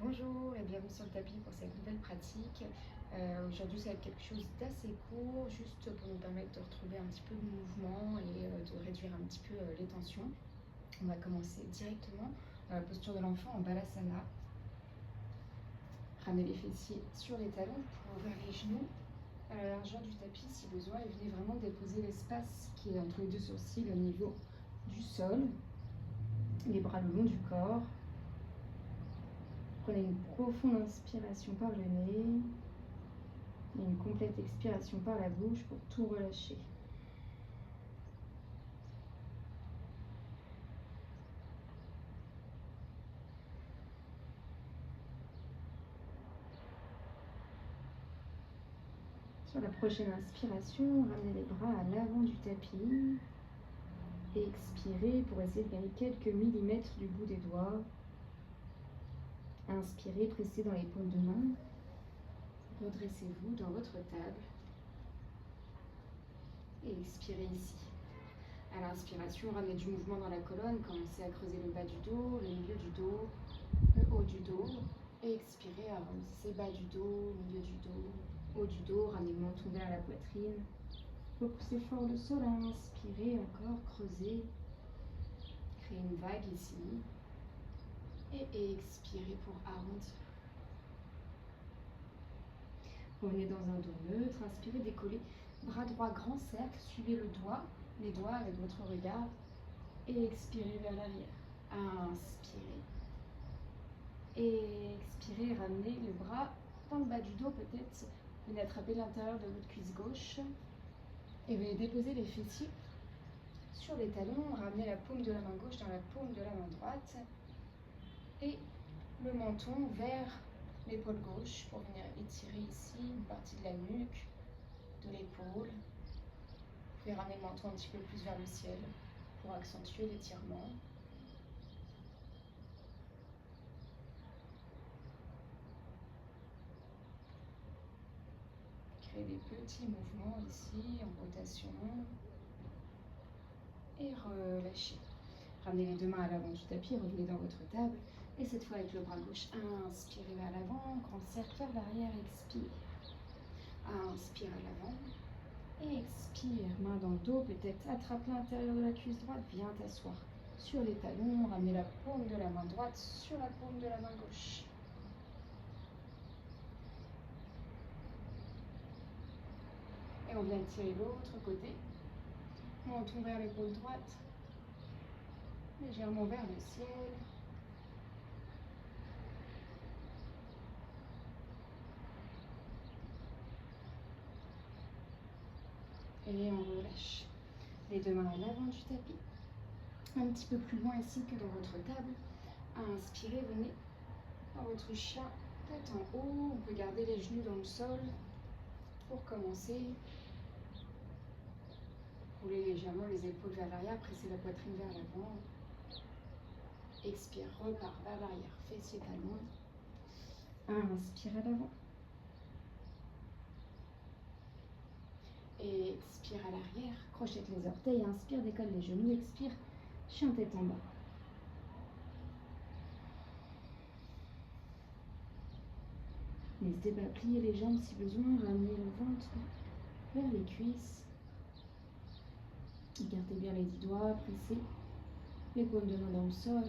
Bonjour et bienvenue sur le tapis pour cette nouvelle pratique. Aujourd'hui, ça va être quelque chose d'assez court, juste pour nous permettre de retrouver un petit peu de mouvement et de réduire un petit peu les tensions. On va commencer directement dans la posture de l'enfant en Balasana. Ramenez les fessiers sur les talons pour ouvrir les genoux à la largeur du tapis si besoin et venez vraiment déposer l'espace qui est entre les deux sourcils au niveau du sol. Les bras le long du corps. Prenez une profonde inspiration par le nez et une complète expiration par la bouche pour tout relâcher. Sur la prochaine inspiration, ramenez les bras à l'avant du tapis et expirez pour essayer de gagner quelques millimètres du bout des doigts. Inspirez, pressez dans les paumes de main. Redressez-vous dans votre table et expirez ici. À l'inspiration, ramenez du mouvement dans la colonne, commencez à creuser le bas du dos, le milieu du dos, le haut du dos. Et expirez, arrondissez bas du dos, milieu du dos, haut du dos, ramenez le menton vers la poitrine. Repoussez fort le sol, inspirez encore, creusez. Créez une vague ici. Et expirez pour arrondir. Revenez dans un dos neutre, inspirez, décollez. Bras droit, grand cercle, suivez les doigts avec votre regard. Et expirez vers l'arrière. Inspirez. Et expirez, ramenez le bras dans le bas du dos peut-être. Venez attraper l'intérieur de votre cuisse gauche. Et venez déposer les fessiers sur les talons. Ramenez la paume de la main gauche dans la paume de la main droite. Et le menton vers l'épaule gauche pour venir étirer ici une partie de la nuque, de l'épaule. Vous pouvez ramener le menton un petit peu plus vers le ciel pour accentuer l'étirement. Créez des petits mouvements ici en rotation. Et relâchez. Ramenez les deux mains à l'avant du tapis, revenez dans votre table. Et cette fois avec le bras gauche, inspirez vers l'avant, grand cercle vers l'arrière, expire. Inspire à l'avant. Et expire, main dans le dos, peut-être attrape l'intérieur de la cuisse droite, viens t'asseoir sur les talons, ramenez la paume de la main droite sur la paume de la main gauche. Et on vient tirer l'autre côté, menton vers l'épaule droite, légèrement vers le ciel. Et on relâche. Les deux mains à l'avant du tapis. Un petit peu plus loin ici que dans votre table. Inspirez, venez dans votre chien, tête en haut. On peut garder les genoux dans le sol pour commencer. Roulez légèrement les épaules vers l'arrière, pressez la poitrine vers l'avant. Expire, repart vers l'arrière, fessiers talons. Inspire à l'avant. Et expire à l'arrière, crochette les orteils, inspire, décolle les genoux, expire, chien tête en bas. N'hésitez pas à plier les jambes si besoin, ramener le ventre vers les cuisses. Gardez bien les 10 doigts, pressez les paumes de main dans le sol.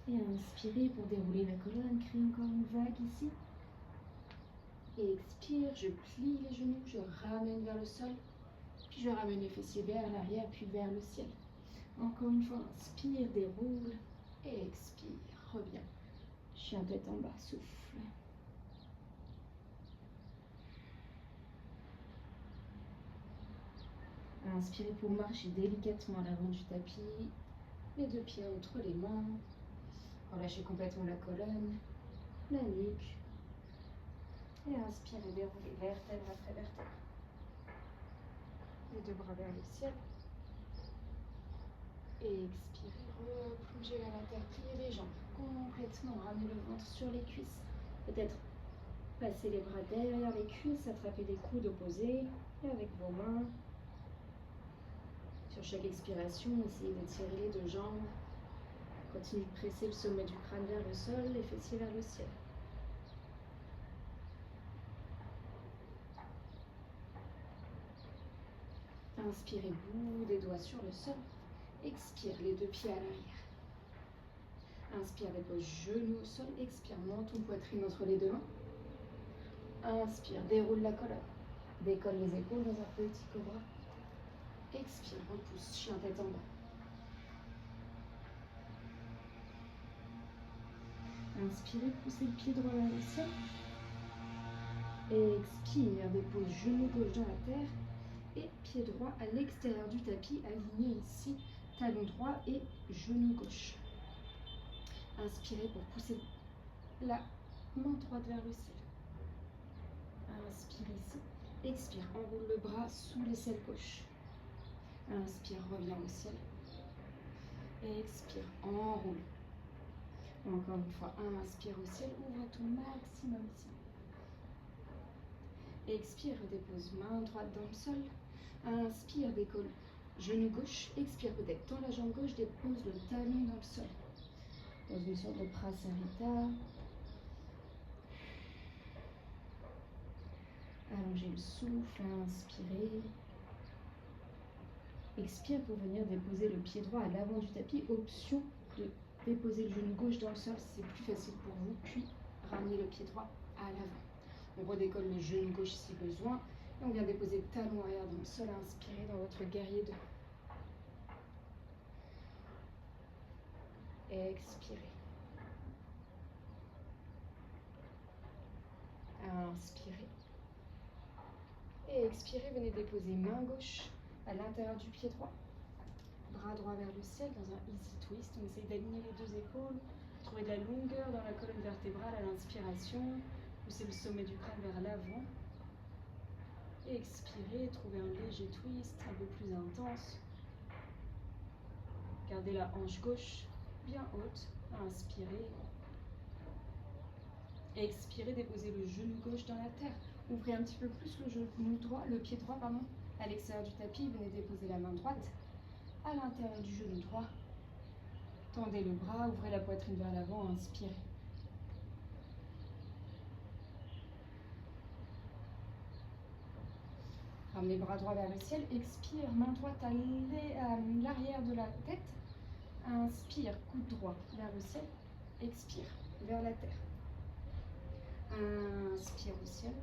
Et inspirez pour dérouler la colonne, créez encore une vague ici. Et expire, je plie les genoux, je ramène vers le sol, puis je ramène les fessiers vers l'arrière, puis vers le ciel. Encore une fois, inspire, déroule, et expire, reviens. Chien tête en bas, souffle. Inspirez pour marcher délicatement à l'avant du tapis, les deux pieds entre les mains. Relâchez complètement la colonne, la nuque. Et inspirez, déroulez vertèbre après vertèbre. Les deux bras vers le ciel. Et expirez, replongez vers la terre, pliez les jambes complètement, ramenez le ventre sur les cuisses. Peut-être passez les bras derrière les cuisses, attrapez les coudes opposés et avec vos mains. Sur chaque expiration, essayez d'étirer les deux jambes. Continue de presser le sommet du crâne vers le sol, les fessiers vers le ciel. Inspirez, bout des doigts sur le sol. Expire, les deux pieds à l'arrière. Inspire, dépose genoux au sol. Expire, menton, poitrine entre les deux mains. Inspire, déroule la colonne. Décolle les épaules dans un petit cobra. Expire, repousse, chien tête en bas. Inspirez, poussez le pied droit vers le ciel. Expire, dépose genou gauche dans la terre. Et pied droit à l'extérieur du tapis, aligné ici, talon droit et genou gauche. Inspirez pour pousser la main droite vers le ciel. Inspire ici. Expire, enroule le bras sous l'aisselle gauche. Inspire, reviens au ciel. Expire, enroule. Encore une fois, inspire au ciel, ouvre ton maximum ici. Expire, dépose main droite dans le sol. Inspire, décolle genou gauche. Expire, peut-être tend la jambe gauche, dépose le talon dans le sol. Dans une sorte de prasarita. Allongez le souffle, inspirez. Expire pour venir déposer le pied droit à l'avant du tapis. Option de déposer le genou gauche dans le sol si c'est plus facile pour vous. Puis ramener le pied droit à l'avant. On redécolle le genou gauche si besoin. Et on vient déposer le talon arrière dans le sol. Inspirez dans votre guerrier 2. Expirez. Inspirez. Et expirez, venez déposer main gauche à l'intérieur du pied droit. Bras droit vers le ciel dans un easy twist. On essaye d'aligner les deux épaules. Trouver de la longueur dans la colonne vertébrale à l'inspiration. Poussez le sommet du crâne vers l'avant. Expirez, trouvez un léger twist un peu plus intense. Gardez la hanche gauche bien haute. Inspirez. Expirez, déposez le genou gauche dans la terre. Ouvrez un petit peu plus le genou droit, le pied droit, à l'extérieur du tapis. Venez déposer la main droite à l'intérieur du genou droit. Tendez le bras, ouvrez la poitrine vers l'avant, inspirez. Ramenez bras droit vers le ciel, expire, main droite à l'arrière de la tête. Inspire, coude droit vers le ciel, expire, vers la terre. Inspire au ciel,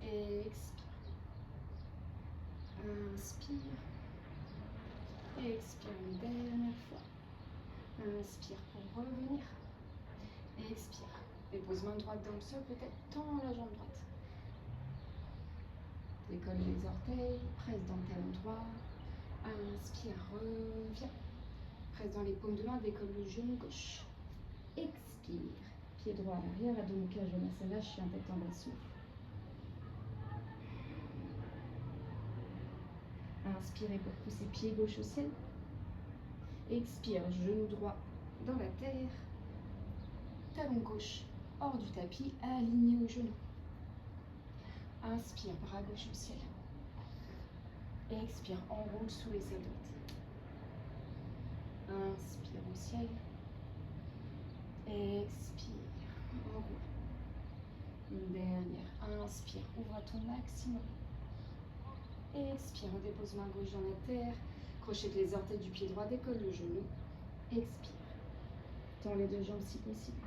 expire. Inspire, expire une dernière fois. Inspire pour revenir, expire. Dépose main droite dans le sol, peut-être tend la jambe droite. Décolle les orteils, presse dans le talon droit. Inspire, reviens. Presse dans les paumes de main, décolle le genou gauche. Expire. Pied droit à l'arrière, Adho Mukha Janasana, chien tête en bas, souffle. Inspirez pour pousser pied gauche au ciel. Expire, genou droit dans la terre. Talon gauche hors du tapis, aligné au genou. Inspire, bras gauche au ciel. Expire, enroule sous les aisselles droites. Inspire au ciel. Expire, enroule. Une dernière. Inspire, ouvre à ton maximum. Expire, dépose main gauche dans la terre. Crochette les orteils du pied droit, décolle le genou. Expire. Tends les deux jambes si possible.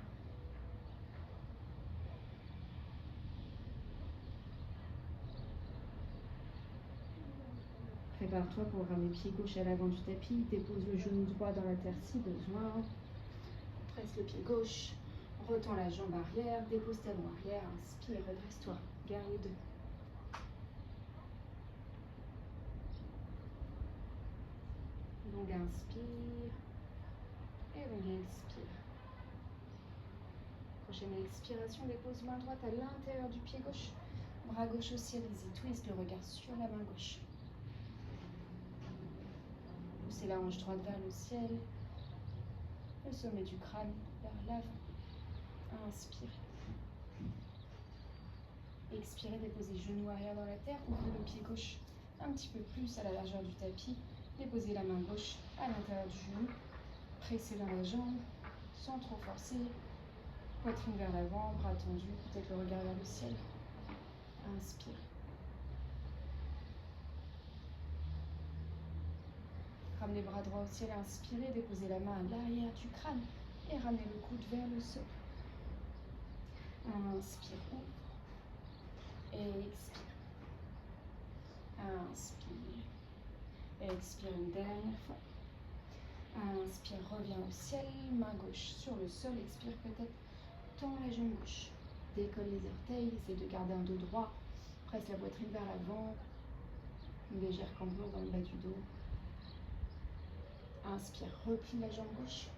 Prépare-toi pour ramener pied gauche à l'avant du tapis. Dépose le genou droit dans la terre si besoin. Presse le pied gauche. Retends la jambe arrière. Dépose talon arrière. Inspire, redresse-toi. Guerrier 2. Longue inspire. Et longue expire. Prochaine expiration, dépose main droite à l'intérieur du pied gauche. Bras gauche au ciel, easy twist, le regard sur la main gauche. Poussez la hanche droite vers le ciel. Le sommet du crâne vers l'avant. Inspirez. Expirez, déposez genou arrière dans la terre. Ouvrez le pied gauche un petit peu plus à la largeur du tapis. Déposez la main gauche à l'intérieur du genou. Pressez dans la jambe, sans trop forcer. Poitrine vers l'avant, bras tendus, peut-être le regard vers le ciel. Inspire. Ramenez les bras droits au ciel, inspirez, déposez la main à l'arrière du crâne et ramenez le coude vers le sol. Inspire, ouvre et expire. Inspire. Expire une dernière fois. Inspire, reviens au ciel, main gauche sur le sol, expire peut-être, tends la jambe gauche. Décolle les orteils, essaye de garder un dos droit, presse la poitrine vers l'avant, une légère cambrure dans le bas du dos. Inspire, replie la jambe gauche,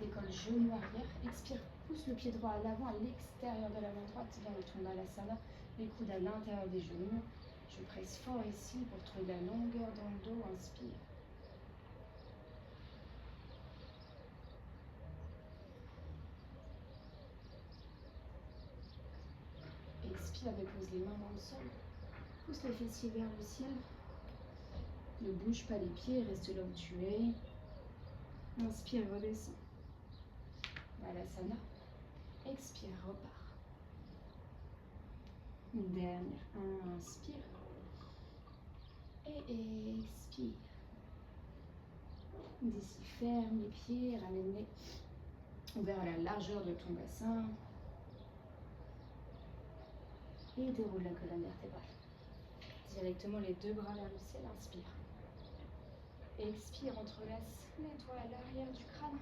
décolle genou arrière, expire, pousse le pied droit à l'avant, à l'extérieur de la main droite, viens de tomber à l'asana, les coudes à l'intérieur des genoux. Je presse fort ici pour trouver de la longueur dans le dos, inspire. Expire, dépose les mains dans le sol, pousse les fessiers vers le ciel. Ne bouge pas les pieds, reste là où tu es. Inspire, redescends. Balasana. Expire, repars. Une dernière. Inspire. Et expire. D'ici, ferme les pieds, ramène-les vers la largeur de ton bassin. Et déroule la colonne vertébrale. Directement les deux bras vers le ciel, inspire. Expire, entrelace les doigts à l'arrière du crâne.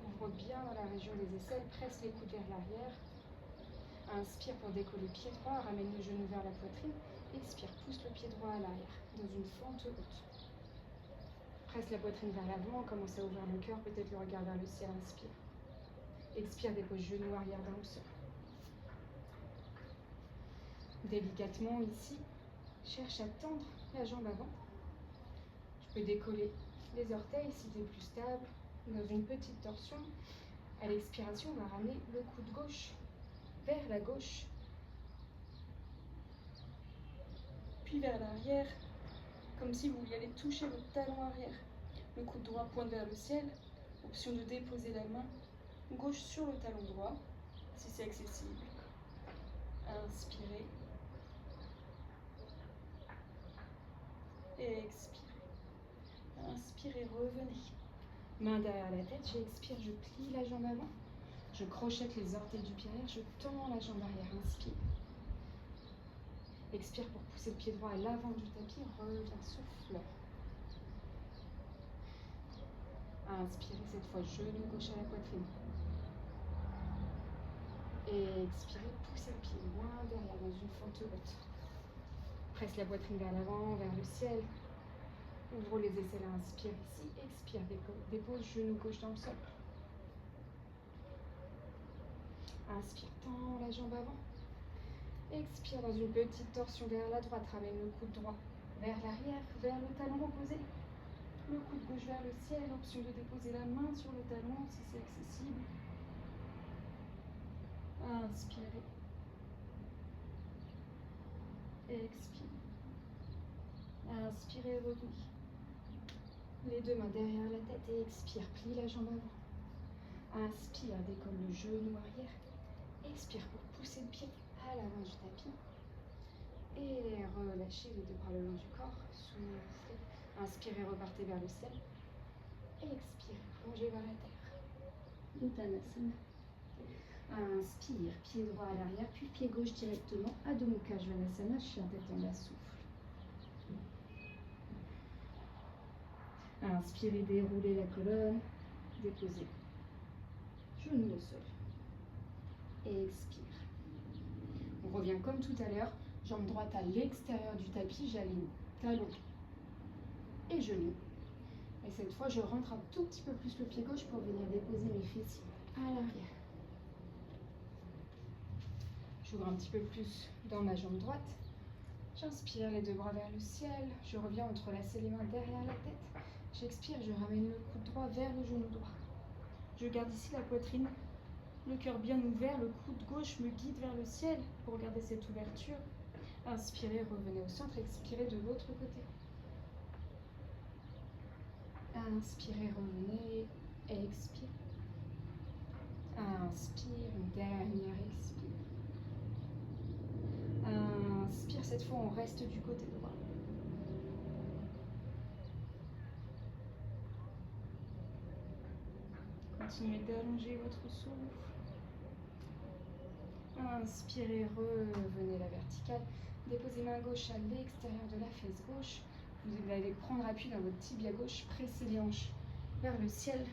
Ouvre bien dans la région des aisselles, presse les coudes vers l'arrière. Inspire pour décoller le pied droit, ramène le genou vers la poitrine. Expire, pousse le pied droit à l'arrière, dans une fente haute. Presse la poitrine vers l'avant, commence à ouvrir le cœur, peut-être le regard vers le ciel, inspire. Expire, dépose genou arrière dans le sol. Délicatement ici, cherche à tendre la jambe avant. Tu peux décoller les orteils si tu es plus stable, dans une petite torsion. À l'expiration, on va ramener le coude gauche vers la gauche, puis vers l'arrière, comme si vous vouliez aller toucher votre talon arrière. Le coude droit pointe vers le ciel, option de déposer la main gauche sur le talon droit, si c'est accessible. Inspirez. Et expirez. Inspirez, revenez. Main derrière la tête, j'expire, je plie la jambe avant. Je crochette les orteils du pied arrière, je tends la jambe arrière, inspire. Expire pour pousser le pied droit à l'avant du tapis, reviens, souffle. Inspirez cette fois, genou gauche à la poitrine. Et expirez, poussez le pied loin derrière dans une fente haute. Presse la poitrine vers l'avant, vers le ciel. Ouvre les aisselles, inspire ici, expire, dépose genou gauche dans le sol. Inspire, tends la jambe avant. Expire dans une petite torsion vers la droite, ramène le coude droit vers l'arrière, vers le talon opposé. Le coude gauche vers le ciel, option de déposer la main sur le talon si c'est accessible. Inspirez. Expire. Inspirez, revenez. Les deux mains derrière la tête et expire, plie la jambe avant. Inspire, décolle le genou arrière. Expire pour pousser le pied à l'avant du tapis. Et relâchez les deux bras le long du corps. Soufflez. Inspirez, repartez vers le ciel. Expire, plongez vers la terre. Uttanasana. Inspire, pied droit à l'arrière, puis pied gauche directement. Adho Mukha Svanasana, chien tête en bas, souffle. Inspirez, déroulez la colonne, déposez. Genou au sol. Et expire. On revient comme tout à l'heure, jambe droite à l'extérieur du tapis, j'aligne talon et genou. Et cette fois, je rentre un tout petit peu plus le pied gauche pour venir déposer mes fessiers à l'arrière. J'ouvre un petit peu plus dans ma jambe droite. J'inspire, les deux bras vers le ciel. Je reviens entrelacer les mains derrière la tête. J'expire, je ramène le coude droit vers le genou droit. Je garde ici la poitrine, le cœur bien ouvert, le coude gauche me guide vers le ciel pour garder cette ouverture. Inspirez, revenez au centre, expirez de l'autre côté. Inspirez, revenez. Expire. Inspire, une dernière expire. Inspire, cette fois on reste du côté droit. Continuez d'allonger votre souffle. Inspirez, revenez la verticale. Déposez main gauche à l'extérieur de la fesse gauche. Vous allez prendre appui dans votre tibia gauche, pressez les hanches vers le ciel.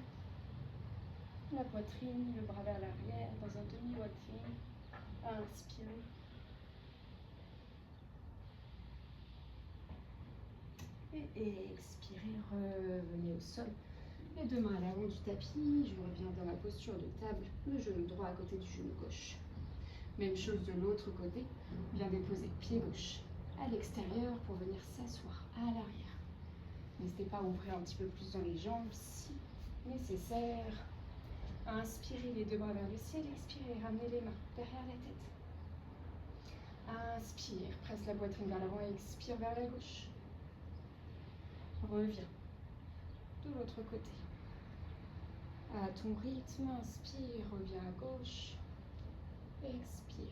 La poitrine, le bras vers l'arrière, dans un demi-walking. Inspirez. Et expirez, revenez au sol. Les deux mains à l'avant du tapis, je reviens dans ma posture de table, le genou droit à côté du genou gauche. Même chose de l'autre côté, bien déposer pied gauche à l'extérieur pour venir s'asseoir à l'arrière. N'hésitez pas à ouvrir un petit peu plus dans les jambes si nécessaire. Inspirez les deux bras vers le ciel, expirez, ramenez les mains derrière la tête. Inspire, presse la poitrine vers l'avant et expire vers la gauche. Reviens de l'autre côté. À ton rythme, inspire, reviens à gauche. Expire.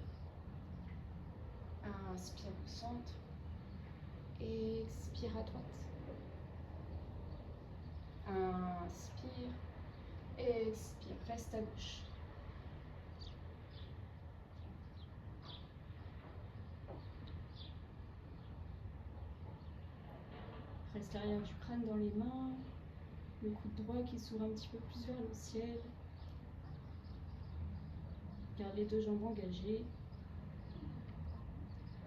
Inspire au centre. Expire à droite. Inspire. Expire. Reste à gauche. Reste l'arrière du crâne dans les mains. Le coude droit qui s'ouvre un petit peu plus vers le ciel. Garde les deux jambes engagées.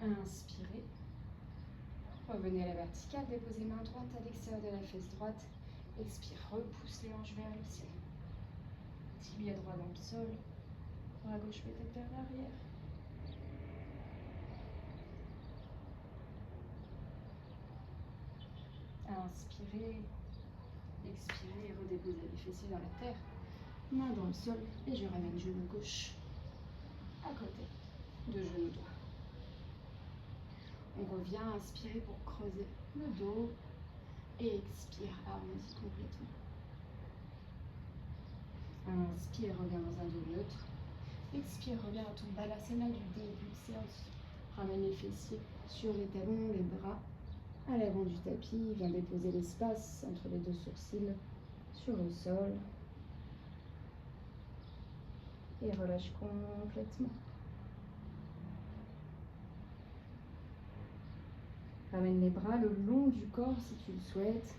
Inspirez. Revenez à la verticale, déposez main droite à l'extérieur de la fesse droite. Expire, repousse les hanches vers le ciel. Tibia droit dans le sol. Bras gauche peut-être vers l'arrière. Inspirez. Expirez, redéposez les fessiers dans la terre. Main dans le sol et je ramène genou gauche à côté de genou droit. On revient, inspirez pour creuser le dos et expire, arrondi complètement. Inspire, reviens dans un dos neutre. Expire, reviens à ton balasana du début de séance. Ramène les fessiers sur les talons, les bras à l'avant du tapis. Viens déposer l'espace entre les deux sourcils sur le sol. Et relâche complètement. Ramène les bras le long du corps si tu le souhaites.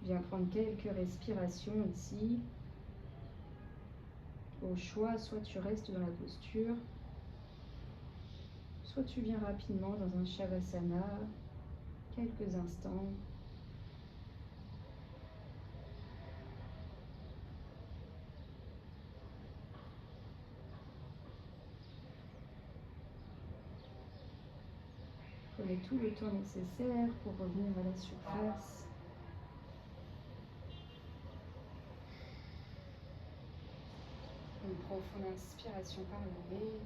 Viens prendre quelques respirations ici. Au choix, soit tu restes dans la posture, soit tu viens rapidement dans un Shavasana, quelques instants. Prenez tout le temps nécessaire pour revenir à la surface. Une profonde inspiration par le nez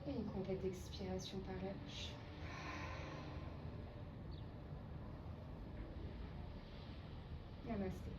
et une complète expiration par la bouche. Namasté.